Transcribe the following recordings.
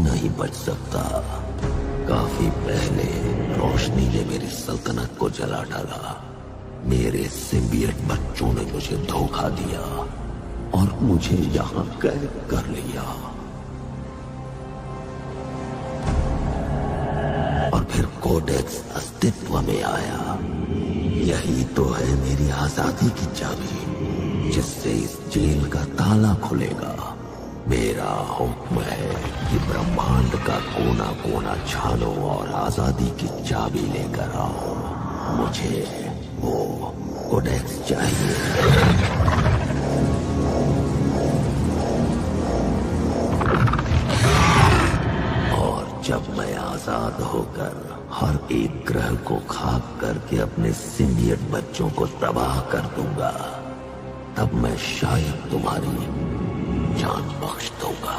नहीं बच सकता। काफी पहले रोशनी ने मेरी सल्तनत को जला डाला। मेरे सिम्बियट बच्चों ने मुझे धोखा दिया और मुझे यहाँ कैद कर लिया। और फिर कोडेक्स अस्तित्व में आया। यही तो है मेरी आजादी की चाबी, जिससे इस जेल का ताला खुलेगा। मेरा हुक्म है कि ब्रह्मांड का कोना कोना छानो और आजादी की चाबी लेकर आओ। मुझे वो कोडेक्स चाहिए। और जब मैं आजाद होकर हर एक ग्रह को खाक करके अपने सिम्बियट बच्चों को तबाह कर दूंगा, तब मैं शायद तुम्हारी जान बख्श दूंगा।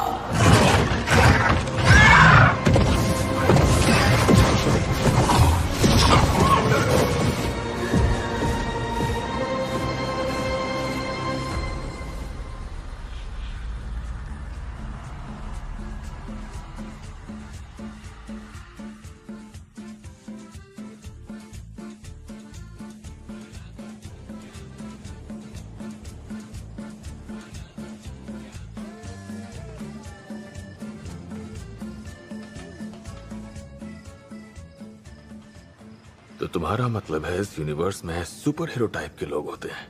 तो तुम्हारा मतलब है इस यूनिवर्स में सुपर हीरो टाइप के लोग होते हैं।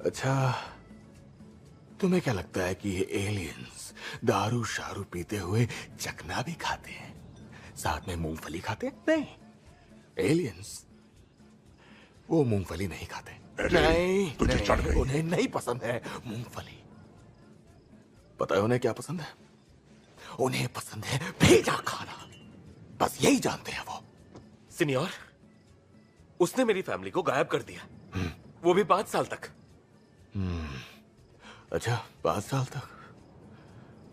अच्छा, तुम्हें क्या लगता है कि ये एलियंस दारू शारू पीते हुए चकना भी खाते हैं, साथ में मूंगफली खाते हैं? नहीं, एलियंस वो मूंगफली नहीं खाते। नहीं, तुझे चढ़ गई। उन्हें नहीं पसंद है मूंगफली। पता है उन्हें क्या पसंद है? उन्हें पसंद है भेजा खाना। बस यही जानते हैं वो। सीनियर, उसने मेरी फैमिली को गायब कर दिया, वो भी 5 साल तक। अच्छा, 5 साल तक?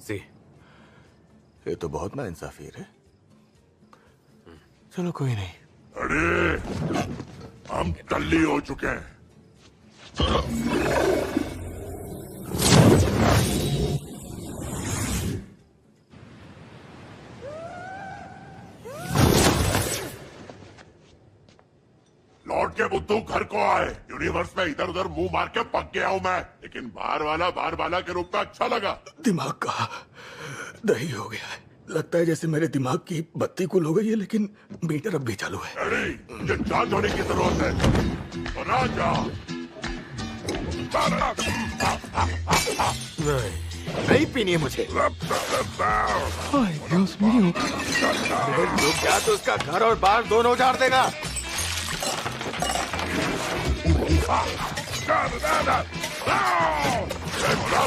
जी। ये तो बहुत नाइंसाफी है। चलो कोई नहीं। अरे हम टल्ली हो चुके हैं। लौट के बुद्धू घर को आए। यूनिवर्स में इधर उधर मुंह मार के पक गया हूं मैं, लेकिन बाहर वाला के रूप में अच्छा लगा। दिमाग का दही हो गया है। लगता है जैसे मेरे दिमाग की बत्ती गुल हो गई है, लेकिन मीटर अब भी चालू है। अरे ये चार्ज होने की जरूरत है। तो ना जा। नहीं पीनी है मुझे। रुक जा तो उसका घर और बार दोनों उजाड़ देगा।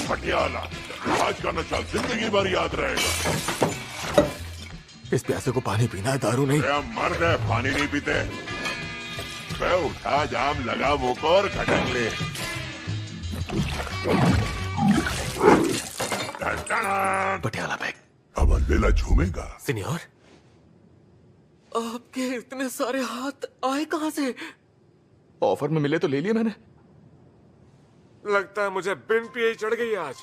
पटियाला आज का नशा जिंदगी भर याद रहेगा। इस प्यासे को पानी पीना है, दारू नहीं। हम मर्द है, पानी नहीं पीते। मैं उठा जाम लगा मुंह को और खटक ले। पटियाला बैग। अब अलबेला झूमेगा। सीनियर, आपके इतने सारे हाथ आए कहां से? ऑफर में मिले तो ले लिए मैंने। लगता है मुझे बिन पिए ही चढ़ गई आज।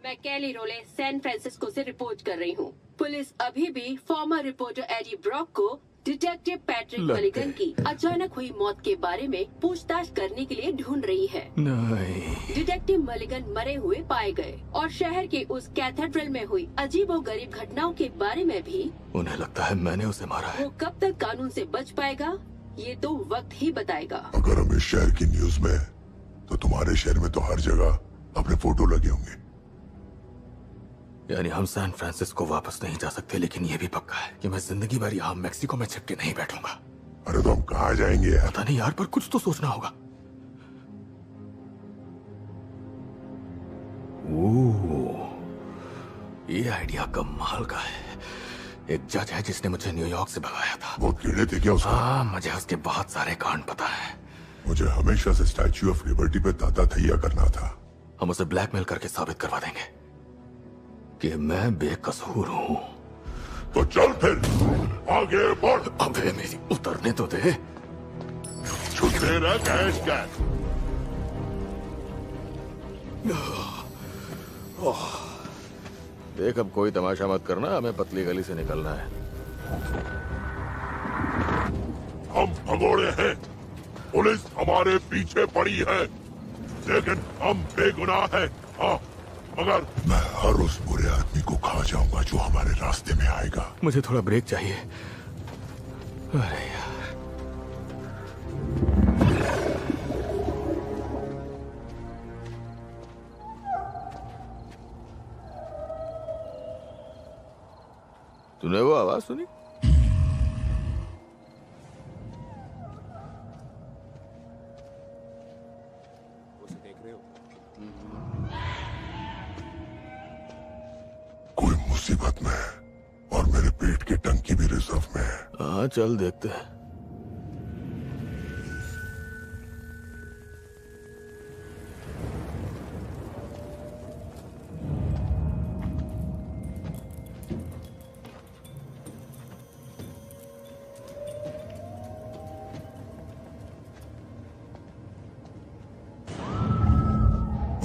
मैं कैली रोले सैन फ्रांसिस्को से रिपोर्ट कर रही हूँ। पुलिस अभी भी फॉर्मर रिपोर्टर एडी ब्रॉक को डिटेक्टिव पैट्रिक मलिगन की अचानक हुई मौत के बारे में पूछताछ करने के लिए ढूंढ रही है। नहीं। डिटेक्टिव मलिगन मरे हुए पाए गए और शहर के उस कैथेड्रल में हुई अजीबोगरीब घटनाओं के बारे में भी। उन्हें लगता है मैंने उसे मारा है। वो कब तक कानून से बच पाएगा ये तो वक्त ही बताएगा। अगर हम इस शहर की न्यूज में, तो तुम्हारे शहर में तो हर जगह अपने फोटो लगे होंगे। यानी हम सैन फ्रांसिस्को वापस नहीं जा सकते, लेकिन ये भी पक्का है कि मैं जिंदगी भर यहाँ मैक्सिको में छिपके नहीं बैठूंगा। अरे तो हम कहाँ जाएंगे यार? पता नहीं यार, पर कुछ तो सोचना होगा। ओह, ये आइडिया कमाल का है। एक जज है जिसने मुझे न्यूयॉर्क से भगाया था। वो कीड़े थे क्या उसका? हाँ, मुझे उसके बहुत सारे कांड पता है। मुझे हमेशा से स्टैच्यू ऑफ लिबर्टी पे ताता थैया करना था। हम उसे ब्लैकमेल करके साबित करवा देंगे कि मैं बेकसूर हूँ। तो चल फिर आगे बढ़। अबे मेरी उतरने तो दे। छुट्टे रह कैश का। देख अब कोई तमाशा मत करना, हमें पतली गली से निकलना है। हम भगोड़े हैं, पुलिस हमारे पीछे पड़ी है, लेकिन हम बेगुनाह हैं। हाँ, मगर मैं हर उस बुरे आदमी को खा जाऊंगा जो हमारे रास्ते में आएगा। मुझे थोड़ा ब्रेक चाहिए। अरे यार, तूने वो आवाज सुनी? कोई मुसीबत में है और मेरे पेट की टंकी भी रिजर्व में है। हाँ चल देखते हैं।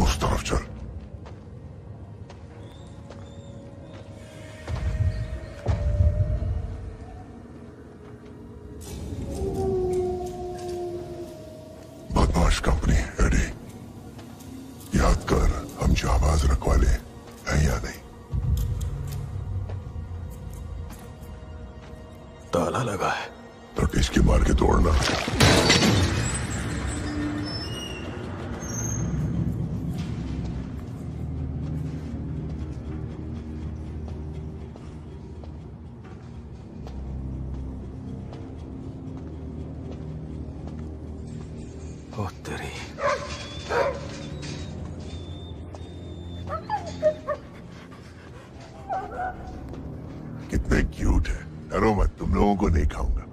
उस तरफ चल। बदमाश कंपनी एडी, याद कर हम जाबाज रखवाले हैं या नहीं? ताला लगा है। तो टिचकी मार के तोड़ना। ओ तेरी, कितने क्यूट है। डरो मत, तुम लोगों को नहीं खाऊंगा।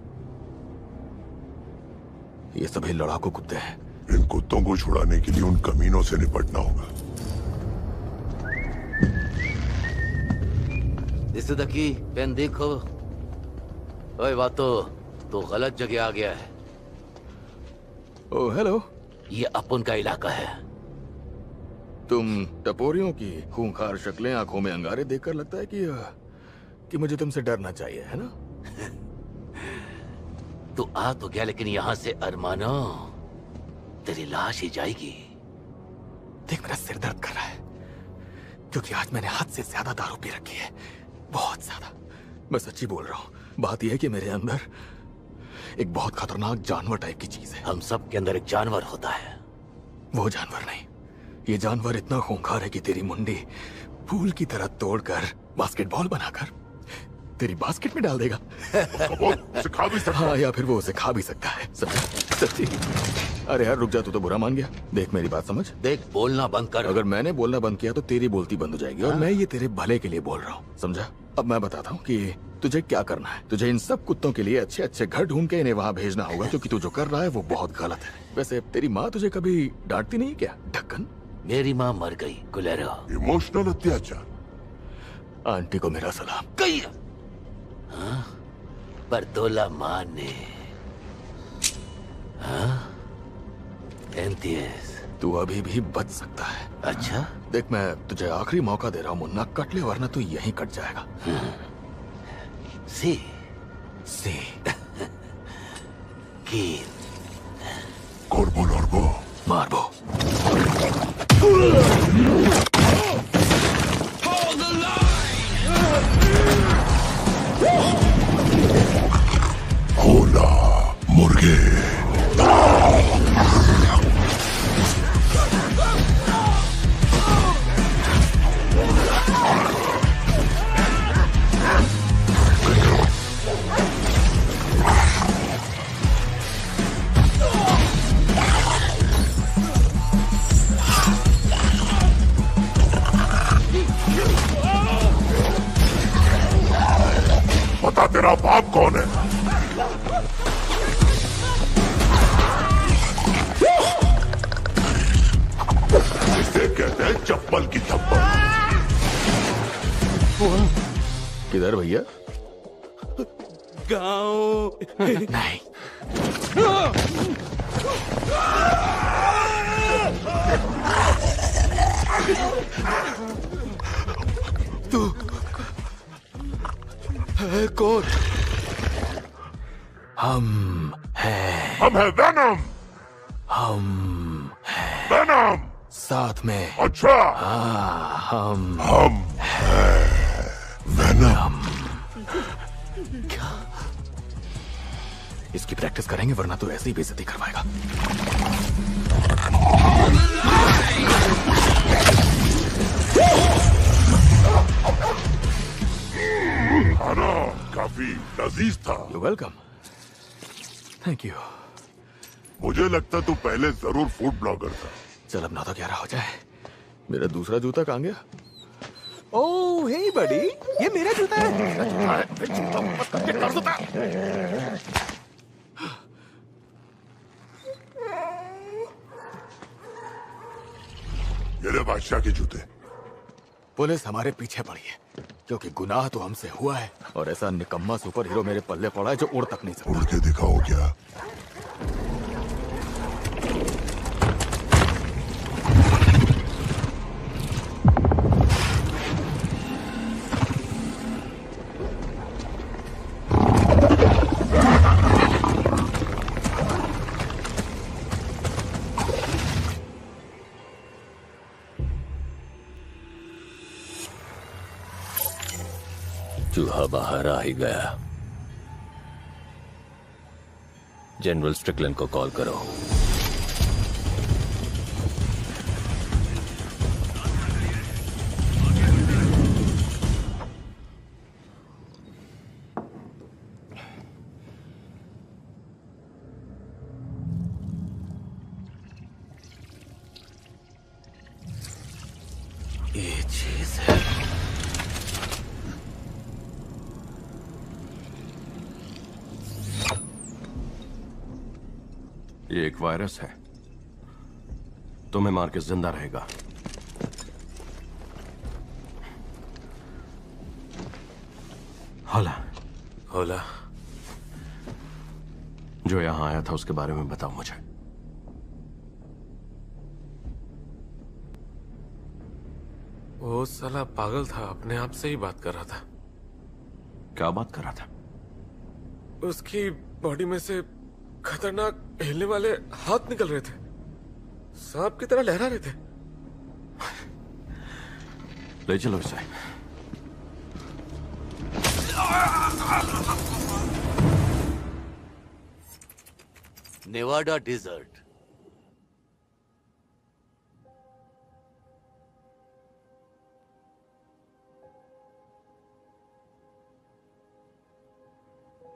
ये सभी लड़ाकू कुत्ते हैं। इन कुत्तों को छुड़ाने के लिए उन कमीनों से निपटना होगा। This is the key, pen देखो। ओए वातो, तो गलत जगह आ गया है। ओ हेलो, ये अपन का इलाका है। तुम टपोरियों की खूंखार शक्लें, आंखों में अंगारे देखकर लगता है कि मुझे तुमसे डरना चाहिए, है ना? तू आ तो गया, लेकिन यहाँ से अरमानो तेरी लाश ही जाएगी। देख मेरा सिर दर्द कर रहा है, क्योंकि आज मैंने हद से ज्यादा दारू पी रखी है, बहुत ज्यादा। मैं सच्ची बोल रहा हूँ। बात यह है कि मेरे अंदर एक बहुत खतरनाक जानवर टाइप की चीज है। हम सब के अंदर एक जानवर होता है। वो जानवर नहीं, ये जानवर इतना खूंखार है कि तेरी मुंडी फूल की तरह तोड़कर बास्केटबॉल बनाकर तेरी बास्केट में डाल देगा। वो सिखा भी सकता हाँ, या फिर वो उसे खा भी सकता है। समझा? सच्ची। अरे यार रुक जा, तू तो बुरा मान गया। देख मेरी बात समझ। देख, बोलना बंद कर। अगर मैंने बोलना बंद किया तो तेरी बोलती बंद हो जाएगी, और मैं ये तेरे भले के लिए बोल रहा हूँ, समझा? अब मैं बताता हूँ कि तुझे क्या करना है। तुझे इन सब कुत्तों के लिए अच्छे अच्छे घर ढूंढ के इन्हें वहाँ भेजना होगा, क्योंकि तू जो कर रहा है वो बहुत गलत है। वैसे तेरी माँ तुझे कभी डांटती नहीं क्या, ढक्कन? मेरी माँ मर गई, गुलेरो। इमोशनल अत्याचार। आंटी को मेरा सलाम। गई। हाँ? पर दोला माँ ने। हाँ? एंथियस, तू अभी भी बच सकता है। अच्छा? देख मैं तुझे आखिरी मौका दे रहा हूँ मुन्ना, कट ले वरना तू यहीं कट जाएगा। सी सी कीन, कोरबो लॉर्बो, मारबो। होला मुर्गे। बता तेरा बाप कौन है? इसे कहते हैं चप्पल की थप्पड़। किधर भैया? गाँव। नहीं। तू है कौन? हम हैं वेनम। हम वेनम। साथ में। अच्छा। हम हैं वेनम। इसकी प्रैक्टिस करेंगे वरना तो ऐसे ही बेइज्जती करवाएगा। खाना काफी लजीज था। You welcome. Thank you. मुझे लगता तू पहले जरूर फूड ब्लॉगर था। चल अब 9:11 हो जाए। मेरा दूसरा जूता कहाँ गया? ओह हे बडी, ये मेरा जूता है। मेरा जूता है, फिर जूता वापस करके कर देता। ये ले बादशाह के जूते। पुलिस हमारे पीछे पड़ी है क्योंकि गुनाह तो हमसे हुआ है और ऐसा निकम्मा सुपर हीरो मेरे पल्ले पड़ा है जो उड़ तक नहीं सकता। उड़ के दिखाओ क्या? चूहा बाहर आ ही गया। जनरल स्ट्रिकलैंड को कॉल करो। ये चीज है। ये एक वायरस है, तुम्हें मार के जिंदा रहेगा। होला, होला, जो यहां आया था उसके बारे में बताओ मुझे। वो साला पागल था, अपने आप से ही बात कर रहा था। क्या बात कर रहा था? उसकी बॉडी में से खतरनाक हिलने वाले हाथ निकल रहे थे, सांप की तरह लहरा रहे थे। ले चलो इसे। Nevada desert.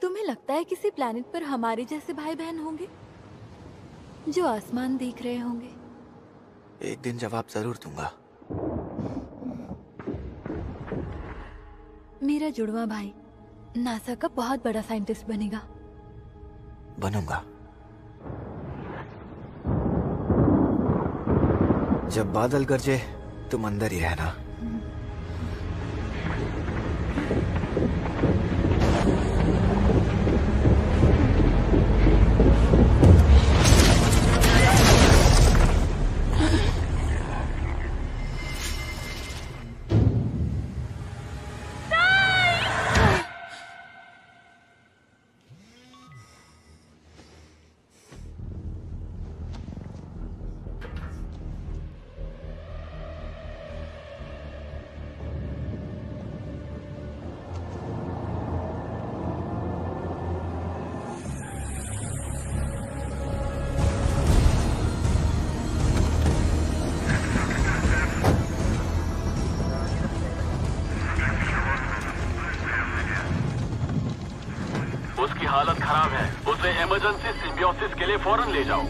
तुम्हें लगता है किसी प्लैनेट पर हमारे जैसे भाई बहन होंगे जो आसमान देख रहे होंगे? एक दिन जवाब जरूर दूंगा। मेरा जुड़वा भाई नासा का बहुत बड़ा साइंटिस्ट बनेगा। बनूंगा। जब बादल गरजे तुम अंदर ही रहना। उसकी हालत खराब है, उसे इमरजेंसी सिम्बियोसिस के लिए फौरन ले जाओ।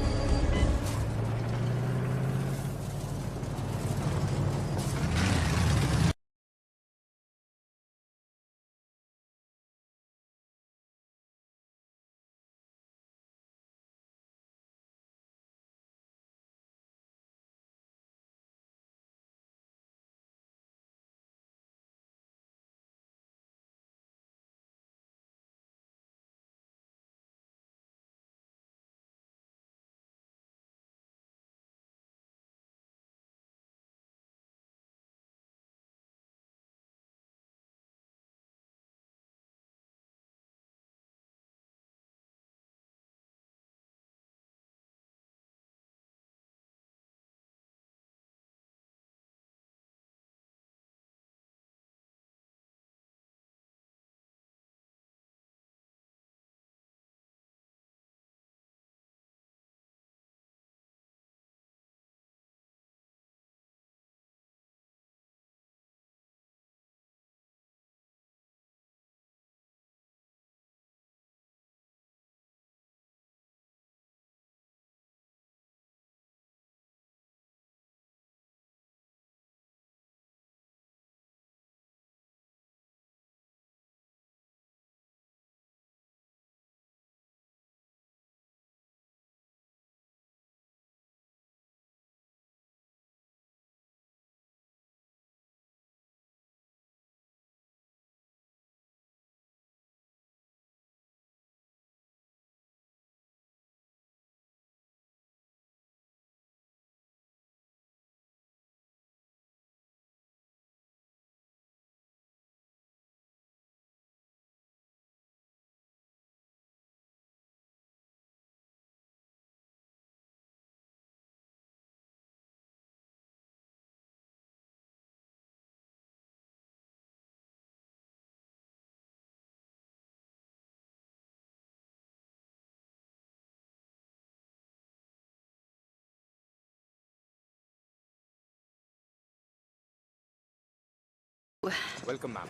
Welcome ma'am.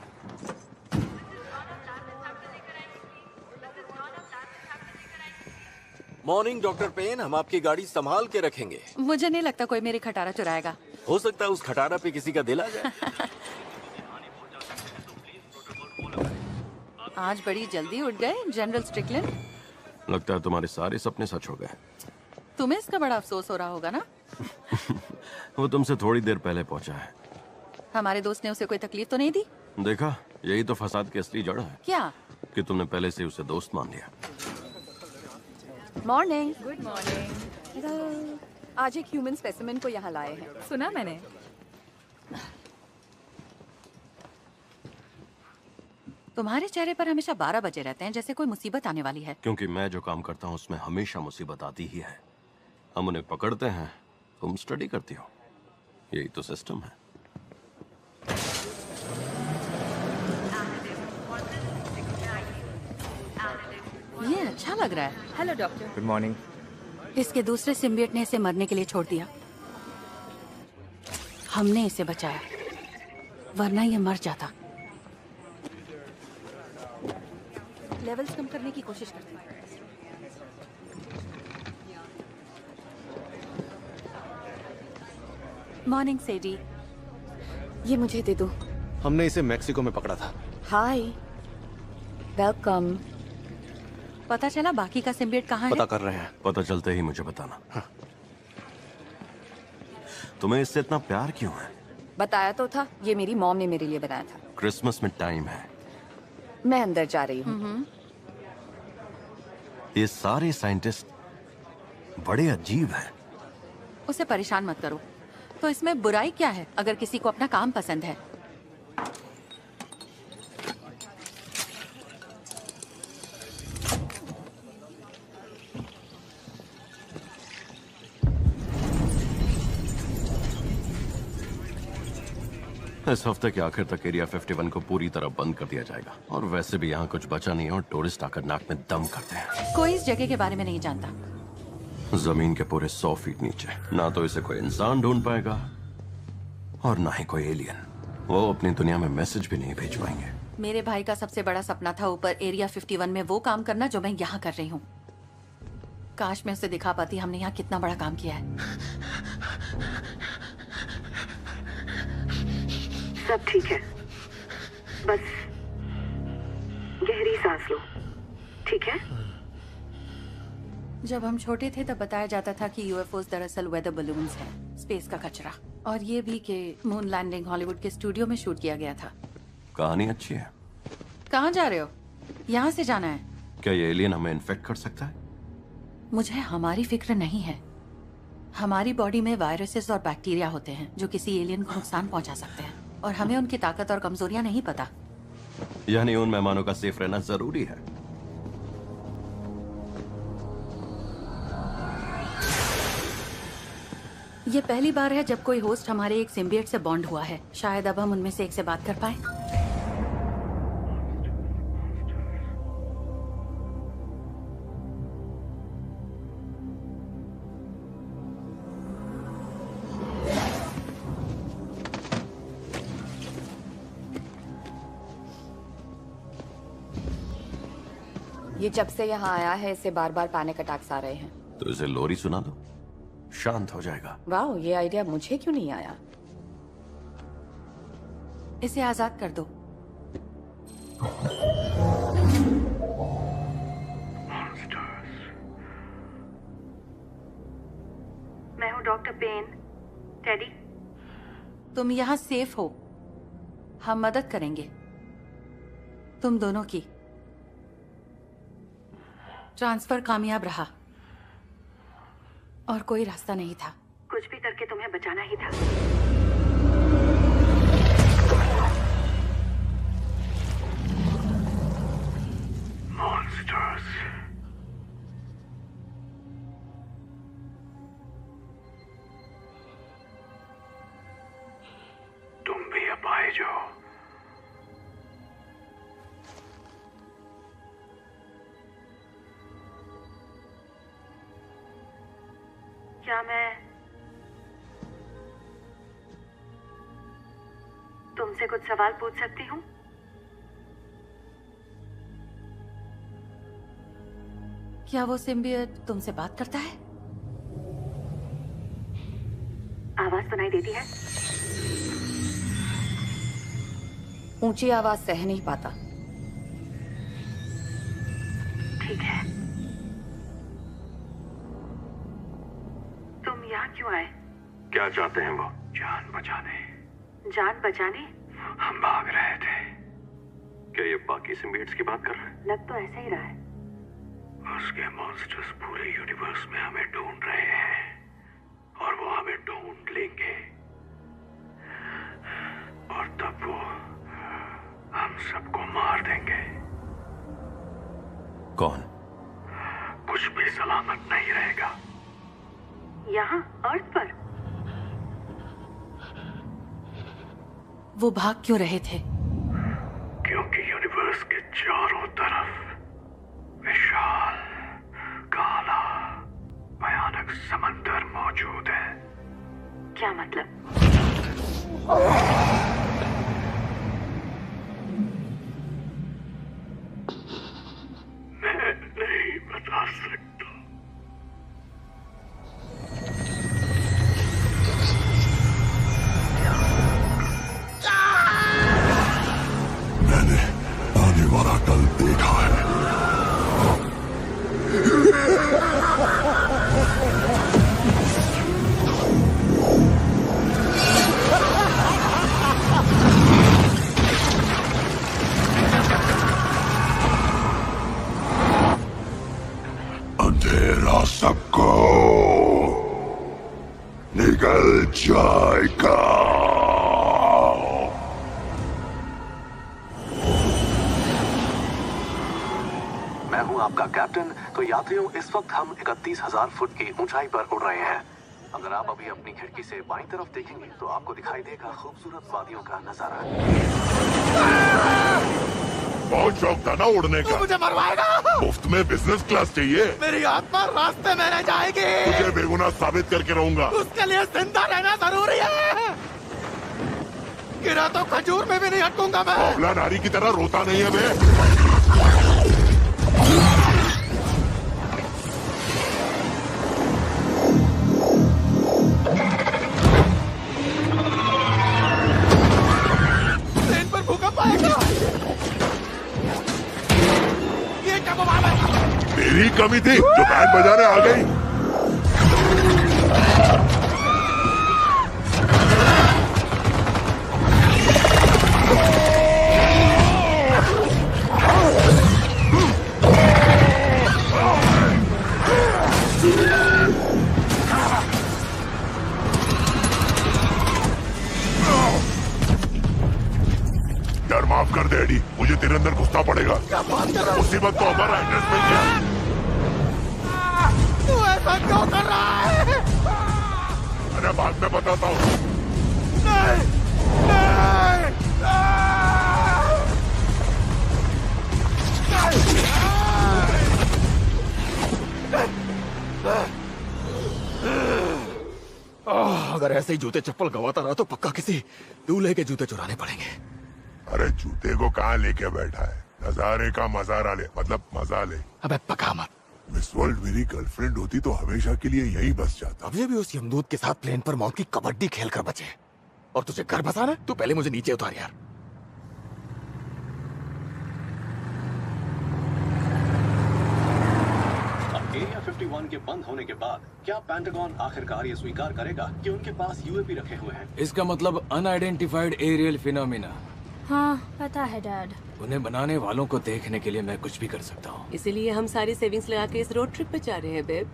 Morning doctor Penn, हम आपकी गाड़ी संभाल के रखेंगे। मुझे नहीं लगता कोई मेरी खटारा चुराएगा। हो सकता है उस खटारा पे किसी का दिल आ जाए। आज बड़ी जल्दी उठ गए जनरल स्ट्रिकलैंड। लगता है तुम्हारे सारे सपने सच हो गए। तुम्हें इसका बड़ा अफसोस हो रहा होगा ना। वो तुमसे थोड़ी देर पहले पहुंचा है। हमारे दोस्त ने उसे कोई तकलीफ तो नहीं दी? देखा, यही तो फसाद की असली जड़ है। क्या? कि तुमने पहले से उसे दोस्त मान लिया। मॉर्निंग। Good morning. आज एक ह्यूमन स्पेसिमेन को यहाँ लाए हैं। सुना मैंने। तुम्हारे चेहरे पर हमेशा 12 बजे रहते हैं, जैसे कोई मुसीबत आने वाली है। क्योंकि मैं जो काम करता हूँ उसमें हमेशा मुसीबत आती ही है। हम उन्हें पकड़ते हैं, तुम स्टडी करती हो। यही तो सिस्टम है। ये अच्छा लग रहा है। Hello doctor. Good morning. इसके दूसरे सिम्बियट ने इसे मरने के लिए छोड़ दिया। हमने इसे बचाया, वरना ये मर जाता। लेवल्स कम करने की कोशिश करते हैं। मॉर्निंग सेडी। ये मुझे दे दो। हमने इसे मैक्सिको में पकड़ा था। हाय, वेलकम। पता चला बाकी का सिम्बियट कहाँ है? पता कर रहे हैं। पता चलते ही मुझे बताना। हाँ। तुम्हें इससे इतना प्यार क्यों है? बताया तो था, ये मेरी मॉम ने मेरे लिए बनाया था। क्रिसमस में टाइम है। मैं अंदर जा रही हूँ। ये सारे साइंटिस्ट बड़े अजीब हैं। उसे परेशान मत करो। तो इसमें बुराई क्या है अगर किसी को अपना काम पसंद है? इस हफ्ते के आखिर तक एरिया 51 को पूरी तरह बंद कर दिया जाएगा। और वैसे भी यहाँ कुछ बचा नहीं है और टूरिस्ट आकर नाक में दम करते हैं। कोई इस जगह के बारे में नहीं जानता। जमीन के पूरे 100 फीट नीचे ना तो इसे कोई इंसान ढूंढ पाएगा और ना ही कोई एलियन। वो अपनी दुनिया में मैसेज भी नहीं भेज पाएंगे। मेरे भाई का सबसे बड़ा सपना था ऊपर एरिया 51 में वो काम करना जो मैं यहाँ कर रही हूँ। काश मैं उसे दिखा पाती हमने यहाँ कितना बड़ा काम किया है। सब ठीक है, बस गहरी सांस लो, ठीक है? जब हम छोटे थे तब बताया जाता था कि यूएफओस दरअसल वेदर बलून्स हैं, स्पेस का कचरा। और ये भी कि मून लैंडिंग हॉलीवुड के स्टूडियो में शूट किया गया था। कहानी अच्छी है। कहाँ जा रहे हो? यहाँ से जाना है। क्या ये एलियन हमें इन्फेक्ट कर सकता है? मुझे हमारी फिक्र नहीं है। हमारी बॉडी में वायरसेस और बैक्टीरिया होते हैं जो किसी एलियन को नुकसान पहुंचा सकते हैं और हमें उनकी ताकत और कमजोरियां नहीं पता। यानी उन मेहमानों का सेफ रहना जरूरी है। ये पहली बार है जब कोई होस्ट हमारे एक सिम्बियट से बॉन्ड हुआ है। शायद अब हम उनमें से एक से बात कर पाए। ये जब से यहाँ आया है इसे बार बार पैनिक अटैक्स आ रहे हैं। तो इसे लोरी सुना दो, शांत हो जाएगा। वाह, ये आइडिया मुझे क्यों नहीं आया? इसे आजाद कर दो। मैं हूँ डॉक्टर पेन। टेडी, तुम यहाँ सेफ हो। हम मदद करेंगे तुम दोनों की। ट्रांसफर कामयाब रहा और कोई रास्ता नहीं था। कुछ भी करके तुम्हें बचाना ही था। मॉन्स्टर्स। तुम भी अब आए जाओ। क्या मैं तुमसे तुमसे कुछ सवाल पूछ सकती हूँ? क्या वो सिम्बियट तुमसे बात करता है? आवाज सुनाई देती है? ऊंची आवाज सह नहीं पाता। ठीक है। तुम यहाँ क्यों आए? क्या चाहते हैं वो? जान बचाने। जान बचाने? हम भाग रहे थे। क्या ये बाकी सिम्बियट्स की बात कर रहे हैं? लग तो ऐसा ही रहा है। उसके मॉन्स्टर्स पूरे यूनिवर्स में हमें ढूंढ रहे हैं और वो हमें ढूंढ लेंगे और तब वो हम सबको मार देंगे। कौन? कुछ भी सलामत नहीं रहेगा। यहाँ अर्थ पर? वो भाग क्यों रहे थे? क्योंकि यूनिवर्स के चारों तरफ विशाल, काला, भयानक समंदर मौजूद है। क्या मतलब? मैं नहीं बता सकता। मैंने आने वाला कल देखा है। अंधेरा सबको निकल जाएगा। मैं हूं आपका कैप्टन। तो यात्रियों, इस वक्त हम 31,000 फुट की ऊंचाई पर उड़ रहे हैं। अगर आप अभी अपनी खिड़की से बाईं तरफ देखेंगे तो आपको दिखाई देगा खूबसूरत वादियों का नजारा। बहुत शौक था ना उड़ने का? मुझे मरवाएगा? मुफ्त में बिजनेस क्लास चाहिए? मेरी आत्मा रास्ते में रह जाएगी। तुझे बेगुनाह साबित करके रहूंगा। उसके लिए जिंदा रहना जरूरी है। गिरा तो खजूर में भी नहीं हटूंगा मैं। बावला नारी की तरह रोता नहीं है मैं। ट्रेन पर भूकंप आएगा। ये क्या बवाल है? मेरी कमी थी जो बैंड बजाने आ गई। डर माफ कर दे एडी, मुझे तेरे अंदर घुसना पड़ेगा। क्या बात कर रहा है? मुसीबत तो हमारा एड्रेस मिल गया। तू ऐसा क्यों कर रहा है? अरे बाद में बताता हूँ। नहीं, नहीं, अगर ऐसे ही जूते चप्पल गवाता रहा तो पक्का किसी दूल्हे के जूते चुराने पड़ेंगे। अरे जूते को कहाँ लेके बैठा है? नजारे का मजारा ले, मतलब मजा ले। अबे पका मत। मिस वर्ल्ड मेरी गर्लफ्रेंड होती तो हमेशा के लिए यही बस जाता। अभी भी उस यमदूत के साथ प्लेन पर मौत की कबड्डी खेल कर बचे और तुझे घर बसाना है? तू पहले मुझे नीचे उतार यार। एरिया 51 के बंद होने के बाद क्या पेंटागन आखिरकार ये स्वीकार करेगा कि उनके पास यूएपी रखे हुए हैं? इसका मतलब अनआइडेंटिफाइड एरियल फिनोमिना। हाँ पता है डैड। उन्हें बनाने वालों को देखने के लिए मैं कुछ भी कर सकता हूँ। इसीलिए हम सारी सेविंग्स लगा के इस रोड ट्रिप पे जा रहे हैं बेब।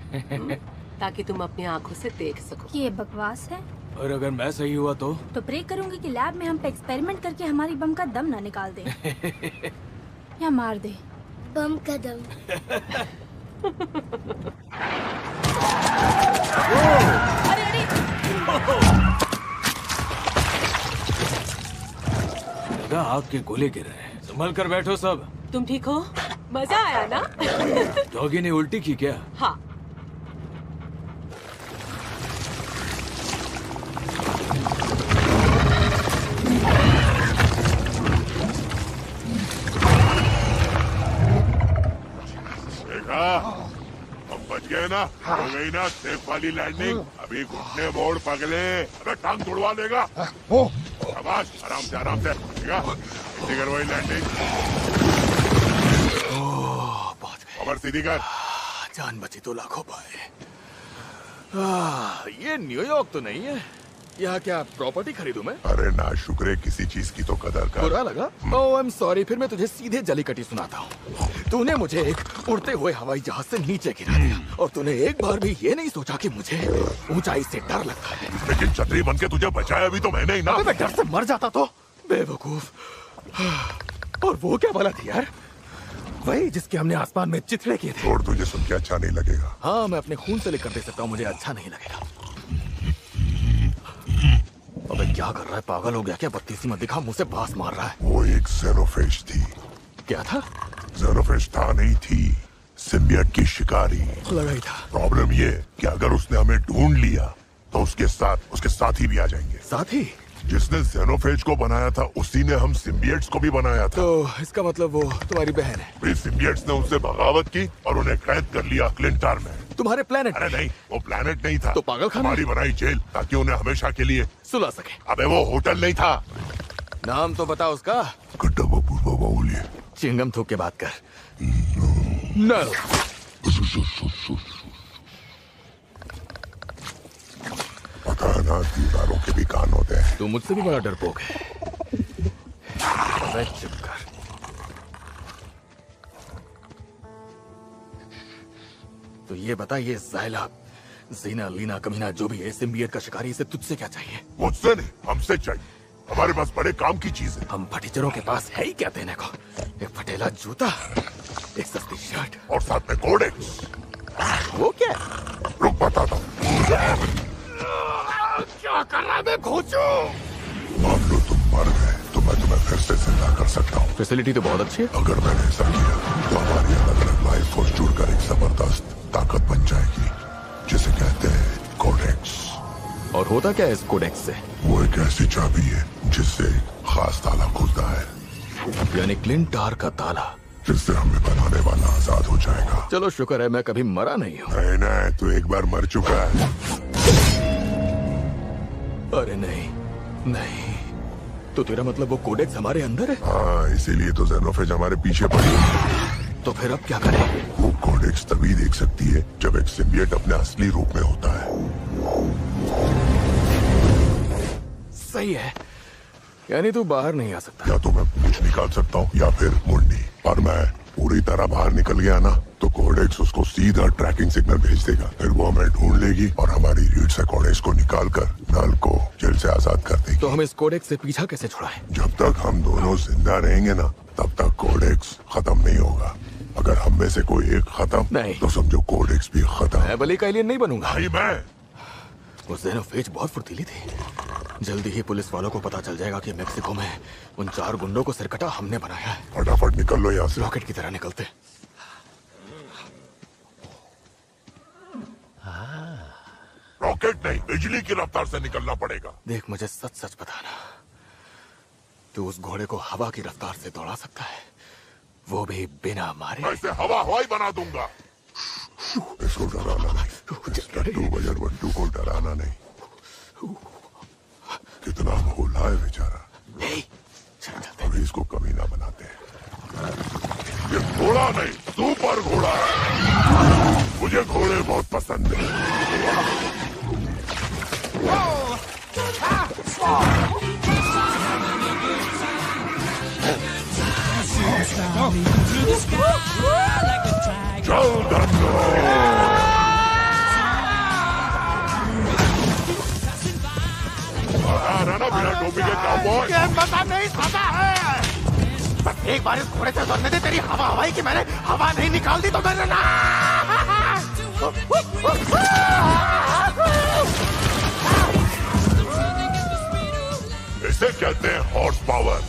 ताकि तुम अपनी आंखों से देख सको। ये बकवास है। और अगर मैं सही हुआ तो प्रे करूंगी कि लैब में हम पे एक्सपेरिमेंट करके हमारी बम का दम ना निकाल दे या मार दे। बम का दम। लगा आग के गोले गिर रहे हैं। संभल कर बैठो सब। तुम ठीक हो? मजा आया ना? डॉगी ने उल्टी की क्या? हाँ। गए ना, हो गई ना सेफ वाली लैंडिंग। अभी घुटने मोड़ पगले, अबे टांग तोड़वा देगा। शाबाश, आराम से आराम से, ठीक है? इसी कर वही लैंडिंग। खबर सीधी कर। जान बची तो लाखों पाए। ये न्यूयॉर्क तो नहीं है। यहाँ क्या प्रॉपर्टी खरीदूं मैं? अरे ना शुक्र, किसी चीज की तो कदर कर। बुरा लगा? ओह आई एम सॉरी। फिर मैं तुझे सीधे जलीकटी सुनाता हूँ। तूने मुझे एक उड़ते हुए हवाई जहाज से नीचे गिरा दिया और तूने एक बार भी ये नहीं सोचा कि मुझे ऊंचाई से डर लगता है। लेकिन छतरी बन के तुझे बचाया भी तो मैंने ही ना। मैं डर से मर जाता तो। बेवकूफ। और वो क्या वाला थी यार? वही जिसके हमने आसमान में चिथड़े किए थे। और तुझे सुन के अच्छा नहीं लगेगा। हाँ, मैं अपने खून से लिख कर दे सकता हूँ, मुझे अच्छा नहीं लगेगा। अबे क्या कर रहा है? पागल हो गया क्या? बत्तीसी मत दिखा, मुझसे बांस मार रहा है। वो एक ज़ेनोफिश थी। क्या था? ज़ेनोफिश था नहीं थी, सिम्बियट की शिकारी। लगा ही था। प्रॉब्लम ये कि अगर उसने हमें ढूंढ लिया तो उसके साथी भी आ जाएंगे। साथी? जिसने ज़ेनोफेज को बनाया था उसी ने हम सिम्बियट्स को भी बनाया था। तो इसका मतलब वो तुम्हारी बहन है? फिर सिम्बियट्स ने उनसे बगावत की और उन्हें कैद कर लिया क्लिंटार में। तुम्हारे प्लेनेट? अरे नहीं, वो प्लेनेट नहीं था। तो पागल खाना? हमारी बनाई जेल, ताकि उन्हें हमेशा के लिए सुला सके। अबे वो होटल नहीं था। नाम तो बता उसका। चिंगम थूक के बात कर। No. पता है ना, दीवारों के भी कान होते हैं। तू मुझसे भी बड़ा डरपोक है। चुप कर। तो ये बता, ये ज़ाइला, जीना, लीना, कमीना जो भी है, सिम्बियट का शिकारी, इसे तुझसे क्या चाहिए? मुझसे नहीं, हमसे चाहिए। हमारे पास बड़े काम की चीज है। हम फटीचरों के पास है ही क्या देने को? एक फटेला जूता, एक सस्ती शर्ट और साथ में कोडेक्स। वो क्या? रुक बताता हूँ। क्या कर रहा है? मैं घोंचू। मान लो तुम मर गए तो मैं तुम्हें फिर से जिंदा कर सकता हूँ। फैसिलिटी तो बहुत अच्छी है। अगर मैंने ऐसा किया तो हमारी अलग अलग लाइफ फोर्स जुड़कर एक जबरदस्त ताकत बन जाएगी, जिसे कहते हैं कोडेक्स। और होता क्या है इस कोडेक्स से? वो एक ऐसी चाबी है जिससे खास ताला खुलता है, यानी क्लिंटार का ताला, जिससे हमें बनाने वाला आजाद हो जाएगा। चलो शुक्र है मैं कभी मरा नहीं हूँ। नहीं नहीं, तू एक बार मर चुका है। अरे नहीं नहीं, तो तेरा मतलब वो कोडेक्स हमारे अंदर है? हाँ, इसीलिए तो ज़ेनोफेज हमारे पीछे पड़ी है। तो फिर अब क्या करें? वो कोडेक्स तभी देख सकती है जब एक सिम्बियट अपने असली रूप में होता है। सही है, यानी तू बाहर नहीं आ सकता। या तो मैं पूंछ निकाल सकता हूँ या फिर मुंडी, पर मैं पूरी तरह बाहर निकल गया ना तो कोडेक्स उसको सीधा ट्रैकिंग सिग्नल भेज देगा। फिर वो हमें ढूंढ लेगी और हमारी रीढ़ से कोडेक्स को निकालकर नल को जेल से आजाद कर देगी। तो हम इस कोडेक्स से पीछा कैसे छुड़ाएं? जब तक हम दोनों जिंदा रहेंगे ना, तब तक कोडेक्स खत्म नहीं होगा। अगर हम में से कोई एक खत्म नहीं तो समझो कोडेक्स भी खत्म। मैं बली का एलियन नहीं बनूंगा। नहीं मैं। वो ज़ेनोफेज बहुत फुर्तीली थी। जल्दी ही पुलिस वालों को पता चल जाएगा कि मेक्सिको में उन 4 गुंडों को सिरकटा हमने बनाया है। फटाफट निकल लो यहाँ से। रॉकेट की तरह निकलते। रॉकेट नहीं, बिजली की रफ्तार से निकलना पड़ेगा। देख, मुझे सच सच बताना, तू उस घोड़े को हवा की रफ्तार से दौड़ा सकता है, वो भी बिना मारे? मैं इसे हवाई बना दूंगा। इसको डराना नहीं, बंटू को डराना नहीं। कितना भोला है बेचारा। अभी इसको कमीना बनाते हैं। ये घोड़ा नहीं, सुपर घोड़ा है। मुझे घोड़े बहुत पसंद है। चल धन्नो। बिना टोपी के काउबॉय। पता नहीं पता है। बस एक बार इस घोड़े से बनने दे, तेरी हवा हवाई की मैंने हवा नहीं निकाल दी तो मैंने ना। इसे कहते हैं हॉर्स पावर।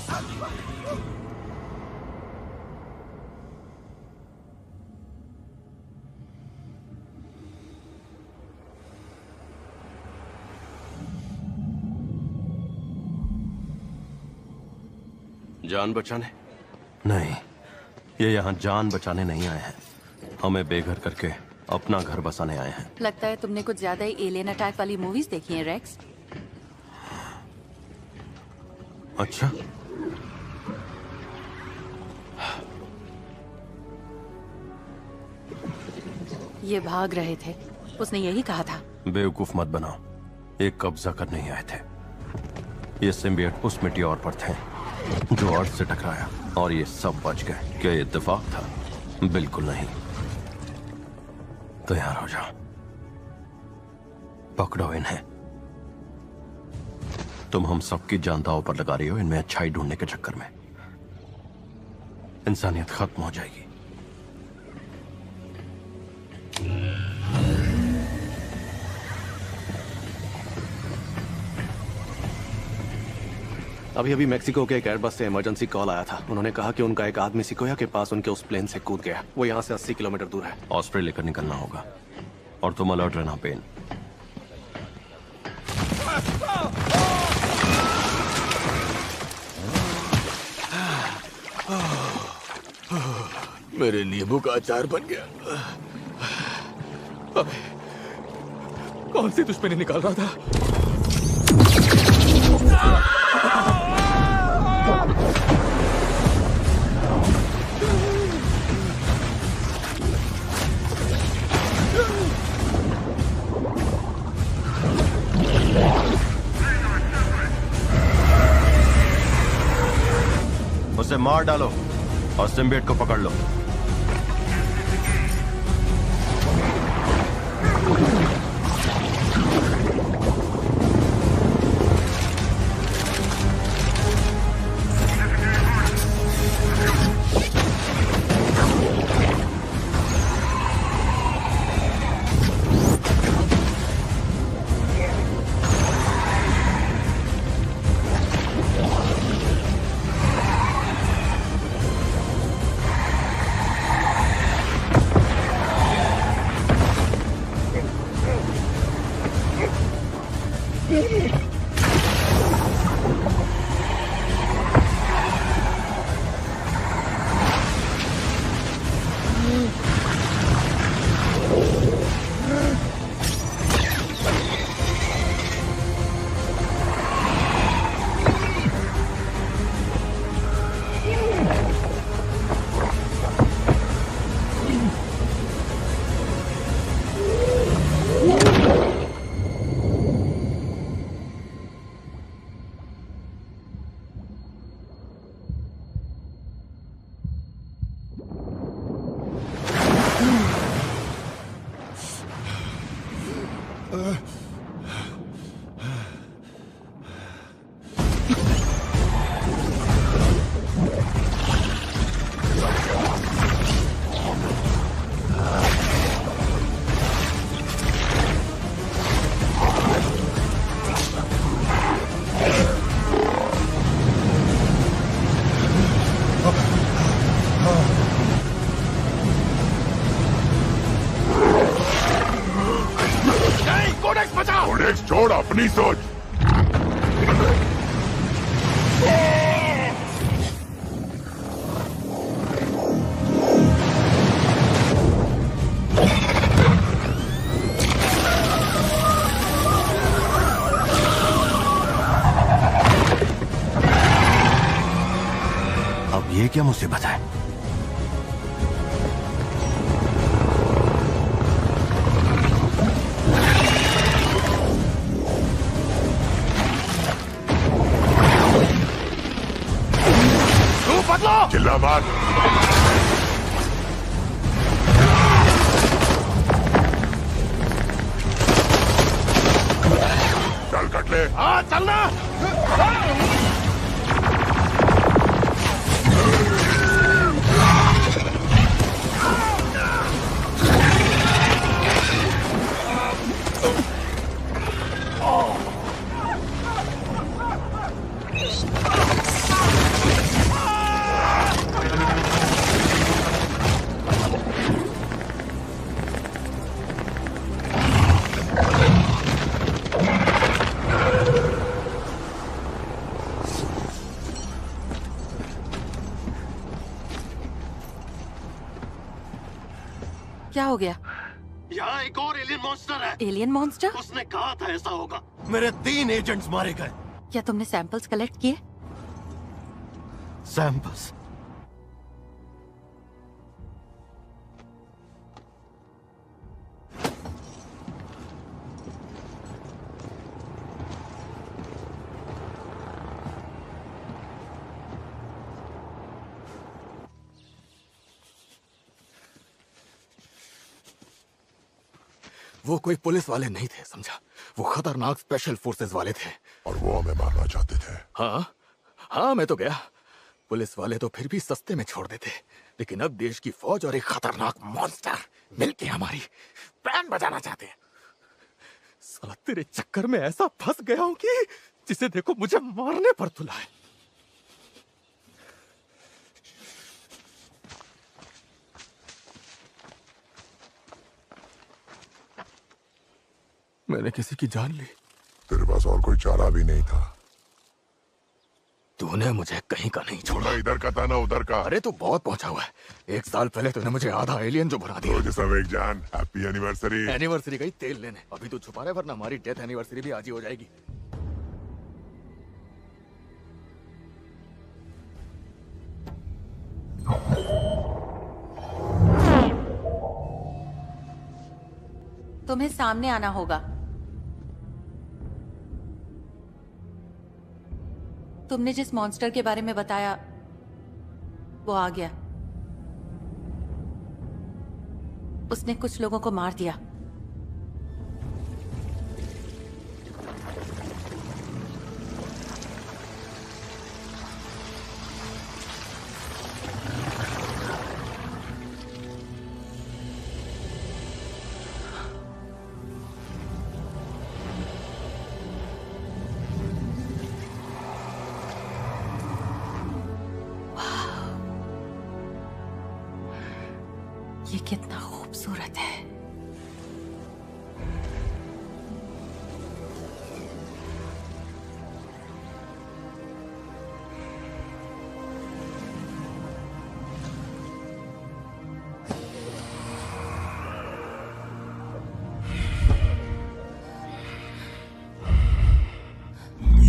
जान बचाने? नहीं, ये यहाँ जान बचाने नहीं आए हैं, हमें बेघर करके अपना घर बसाने आए हैं। लगता है तुमने कुछ ज्यादा ही एलियन अटैक वाली मूवीज देखी हैं, रेक्स। अच्छा, ये भाग रहे थे, उसने यही कहा था। बेवकूफ मत बनाओ, एक कब्जा करने ही आए थे। ये सिम्बियट उस मिट्योर पर थे जो अर्थ से टकराया, और ये सब बच गए। क्या ये इत्तेफाक था? बिल्कुल नहीं। तैयार हो जाओ, पकड़ो इन्हें। तुम हम सबकी जान दांव पर लगा रही हो इनमें अच्छाई ढूंढने के चक्कर में। इंसानियत खत्म हो जाएगी। अभी अभी मेक्सिको के एक एयरबस से इमरजेंसी कॉल आया था। उन्होंने कहा कि उनका एक आदमी सिकोया के पास उनके उस प्लेन से कूद गया। वो यहाँ से 80 किलोमीटर दूर है। ऑस्प्रे लेकर निकलना होगा, और तुम अलर्ट रहना, पेन। मेरे नींबू का अचार बन गया। अबे, कौन सी दुश्मनी निकाल रहा था? उसे मार डालो और सिम्बियट को पकड़ लो। छोड़ अपनी सोच। अब ये क्या मुसीबत है? चिल्ला मत। चल कटले। हाँ चलना। क्या हो गया? यहाँ एक और एलियन मॉन्स्टर है। Alien monster? उसने कहा था ऐसा होगा। मेरे 3 एजेंट्स मारे गए। क्या तुमने सैंपल्स कलेक्ट किए? सैंपल्स? वो कोई पुलिस वाले नहीं थे, समझा? वो खतरनाक स्पेशल फोर्सेस वाले थे। और वो हमें मारना चाहते थे। हाँ, मैं तो गया। पुलिस वाले तो फिर भी सस्ते में छोड़ देते, लेकिन अब देश की फौज और एक खतरनाक मॉन्स्टर मिलके हमारी बैंड बजाना चाहते हैं। साला तेरे चक्कर में ऐसा फंस गया हूं कि जिसे देखो मुझे मारने पर तुला है। मैंने किसी की जान ली। तेरे पास और कोई चारा भी नहीं था। तूने मुझे कहीं का नहीं छोड़ा। ना इधर का था ना उधर का। अरे तू बहुत पहुंचा हुआ है। 1 साल पहले तूने मुझे आधा एलियन जो बना दिया। तो सब एक जान। Happy anniversary. एनिवर्सरी का ही तेल लेने अभी तू छुपा रहा है, वरना हमारी डेथ एनिवर्सरी भी आज ही हो जाएगी। तुम्हें सामने आना होगा। तुमने जिस मॉन्स्टर के बारे में बताया वो आ गया। उसने कुछ लोगों को मार दिया। ये कितना खूबसूरत है।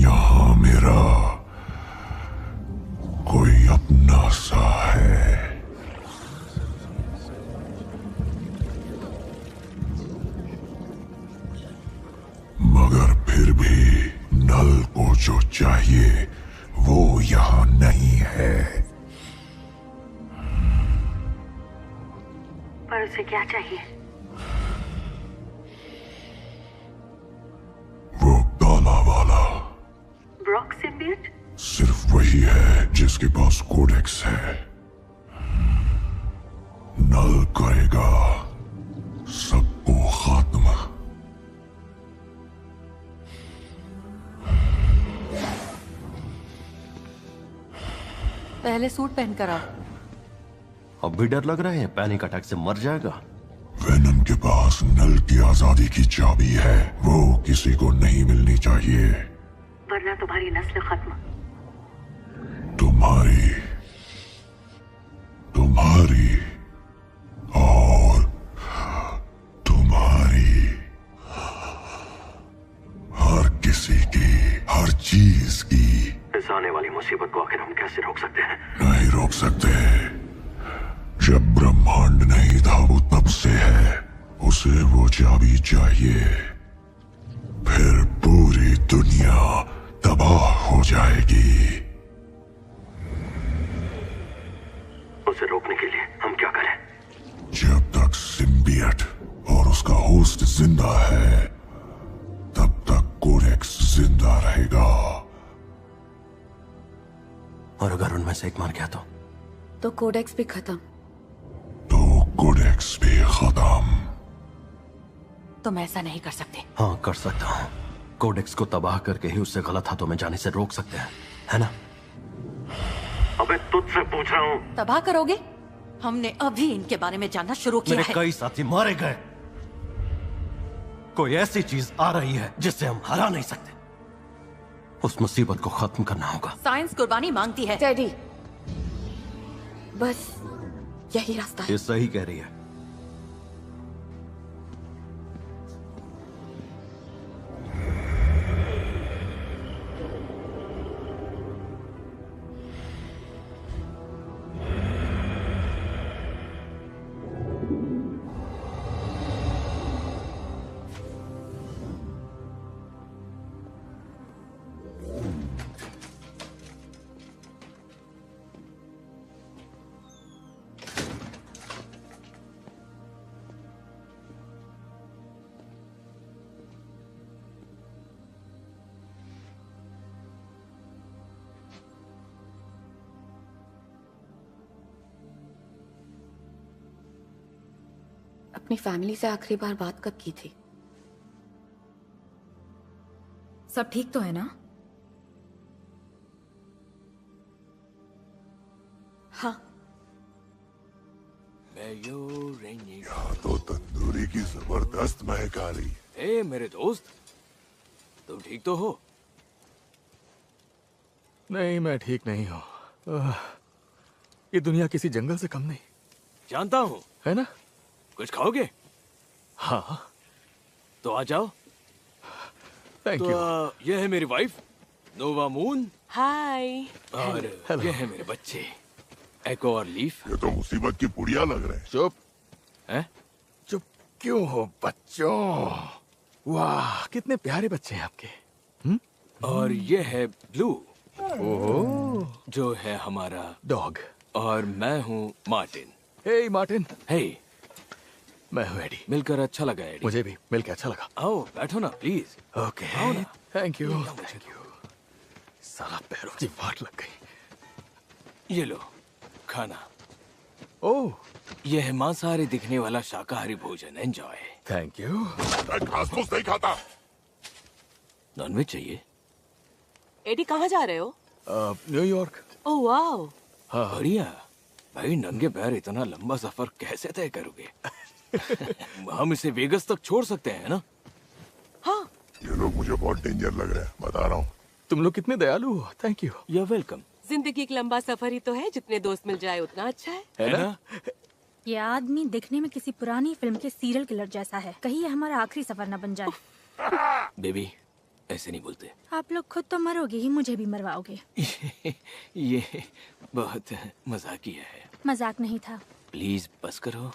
यहाँ मेरा कोई अपना सा है। मगर फिर भी नल को जो चाहिए वो यहाँ नहीं है। पर उसे क्या चाहिए? वो काला वाला। ब्रॉक सिम्बियट? सिर्फ वही है जिसके पास कोडेक्स है। नल करेगा सबको खात्मा। पहले सूट पहन कर आओ। अब भी डर लग रहा है पैनिक अटैक से मर जाएगा। वेनम के पास नल की आजादी की चाबी है, वो किसी को नहीं मिलनी चाहिए। वरना तुम्हारी नस्ल खत्म। तुम्हारी और तुम्हारी, हर किसी की, हर चीज की। इस आने वाली मुसीबत को आखिर हम कैसे रोक सकते हैं? नहीं रोक सकते। जब ब्रह्मांड नहीं था वो तब से है। उसे वो चाबी चाहिए, फिर पूरी दुनिया तबाह हो जाएगी। उसे रोकने के लिए हम क्या करें? जब तक सिम्बियट और उसका होस्ट जिंदा है तब तक कोडेक्स जिंदा रहेगा। और अगर उनमें से एक मर गया तो कोडेक्स भी खत्म। कोडेक्स भी खत्म। तुम ऐसा नहीं कर सकते। हाँ कर सकता हूँ। कोडेक्स को तबाह करके ही उससे गलत हाथों में जाने से रोक सकते हैं, है ना? अबे तुझसे पूछ रहा हूँ। तबाह करोगे? हमने अभी इनके बारे में जानना शुरू किया है। मेरे कई साथी मारे गए। कोई ऐसी चीज आ रही है जिससे हम हरा नहीं सकते। उस मुसीबत को खत्म करना होगा। साइंस कुर्बानी मांगती है। टेडी, बस यही रास्ता है। ये सही कह रही है। अपनी फैमिली से आखिरी बार बात कब की थी? सब ठीक तो है ना? हाँ। यहाँ तो तंदूरी की जबरदस्त महक आ रही है। ए मेरे दोस्त, तुम ठीक तो हो? नहीं, मैं ठीक नहीं हूँ। ये दुनिया किसी जंगल से कम नहीं। जानता हूँ। है ना? कुछ खाओगे? हाँ। तो आ जाओ। Thank you. ये है मेरी वाइफ नोवा मून। हाय। और ये है मेरे बच्चे एको और लीफ। ये तो मुसीबत की पुड़िया लग रहे हैं। चुप। हैं? चुप क्यों हो बच्चों? वाह, कितने प्यारे बच्चे हैं आपके। और ये है ब्लू। ओह, जो है हमारा डॉग। और मैं हूँ मार्टिन। हे मार्टिन। हे, मैं हूँ एडी। मिलकर अच्छा लगा एडी। मुझे भी मिलकर अच्छा लगा। आओ बैठो ना प्लीज। ओके। आओ ना। Thank you. Thank you. साला पैरों की वाट लग गई। ये लो खाना। ओह, ये है मांसाहारी दिखने वाला शाकाहारी भोजन। एंजॉय। Thank you. मैं घास-फूस नहीं खाता। नॉनवेज चाहिए? एडी कहाँ जा रहे हो? न्यूयॉर्क। Oh wow. हाँ। बढ़िया। भाई नंगे पैर इतना लंबा सफर कैसे तय करोगे? हम इसे वेगस तक छोड़ सकते हैं ना? हाँ। ये लोग मुझे बहुत डेंजर लग रहे हैं, बता रहा हूँ। तुम लोग कितने दयालु हो। Thank you. You welcome. जिंदगी एक लंबा सफर ही तो है, जितने दोस्त मिल जाए उतना अच्छा है ना? ये आदमी दिखने में किसी पुरानी फिल्म के सीरियल किलर जैसा है। कहीं ये हमारा आखिरी सफर न बन जाए। बेबी ऐसे नहीं बोलते। आप लोग खुद तो मरोगे ही, मुझे भी मरवाओगे। ये बहुत मजाकिया है। मजाक नहीं था। प्लीज बस करो।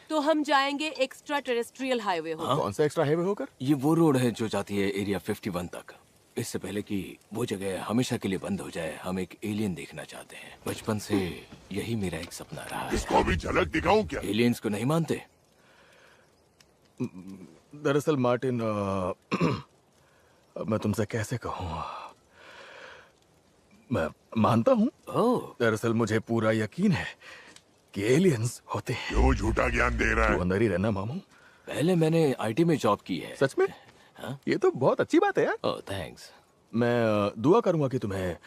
तो हम जाएंगे एक्स्ट्रा टेरेस्ट्रियल हाईवे होकर। कौन सा एक्स्ट्रा हाईवे होकर? ये वो रोड है जो जाती है एरिया 51 तक। इससे पहले कि वो जगह हमेशा के लिए बंद हो जाए, हम एक एलियन देखना चाहते हैं। बचपन से यही मेरा एक सपना रहा है। इसको भी झलक दिखाऊं क्या? एलियंस को नहीं मानते? दरअसल मार्टिन, मैं तुमसे कैसे कहूँ, मैं मानता हूँ। दरअसल मुझे पूरा यकीन है कि एलियंस होते हैं। क्यों झूठा ज्ञान दे रहा है? तू अंदर ही रहना मामू। पहले मैंने आईटी में जॉब की है। सच में? हाँ? ये तो बहुत अच्छी बात है यार। ओह थैंक्स। मैं दुआ करूंगा कि तुम्हें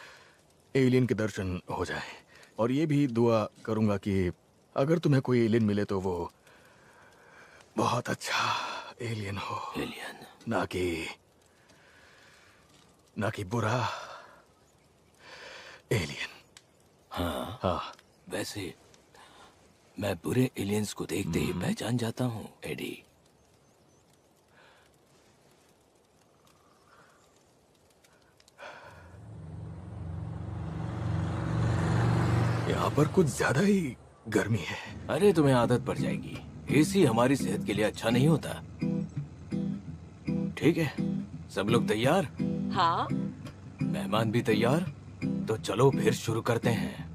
एलियन के दर्शन हो जाए, और ये भी दुआ करूंगा कि अगर तुम्हें कोई एलियन मिले तो वो बहुत अच्छा एलियन हो। एलियन? ना कि बुरा एलियन। हाँ हाँ। वैसे मैं बुरे एलियंस को देखते ही पहचान जाता हूँ एडी। यहाँ पर कुछ ज्यादा ही गर्मी है। अरे तुम्हें आदत पड़ जाएगी। एसी हमारी सेहत के लिए अच्छा नहीं होता। ठीक है, सब लोग तैयार? हाँ। मेहमान भी तैयार? तो चलो फिर शुरू करते हैं।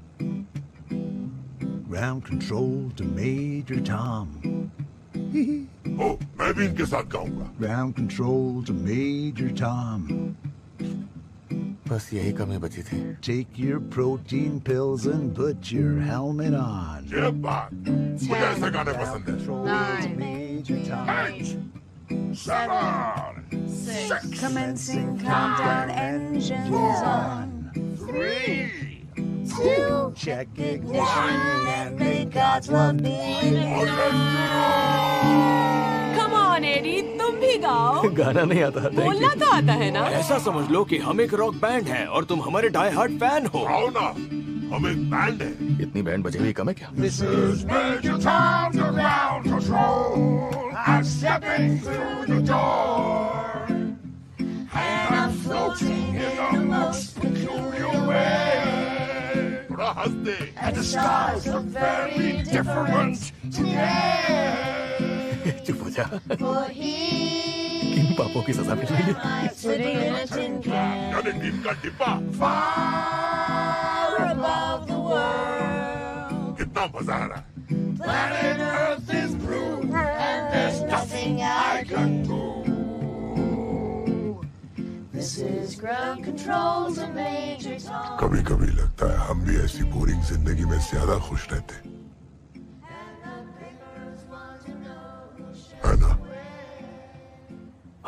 Ground control to Major Tom. ओ, मैं भी इनके साथ गाऊंगा। Ground control to Major Tom. बस यही कमी बची थी। Take your protein pills and put your helmet on. ये बात मुझे ऐसे गाने पसंद है। Major Tom. 7, 6, Commencing countdown, engines on. 3, 2, check ignition and may God's love be with you. Come on, Eddie, तुम भी गाओ। गाना नहीं आता। बोलना तो आता है ना? ऐसा समझ लो कि हम एक रॉक बैंड हैं और तुम हमारे डाई हार्ड फैन हो। आओ ना, हम एक बैंड है। इतनी बैंड बजे हुई कम है क्या? This is Major Tom's ground control. I'm stepping through the door, and I'm floating in the most peculiar way. थोड़ा हंस दे। And the stars look very different today. चुप हो जा। For he किन पापों की सजा मिल रही है? sitting in a tin can यानी नीम का डिब्बा। far above the world. कितना मजा आ रहा है। Planet Earth is blue, and there's nothing I can do. This is ground control to Major Tom. कभी-कभी लगता है हम भी ऐसी बोरिंग जिंदगी में ज्यादा खुश रहते।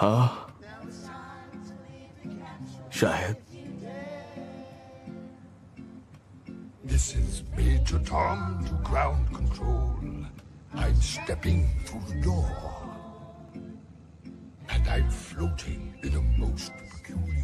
हाँ, शायद। This is Major Tom to ground control. I'm stepping through the door. And I'm floating in a most peculiar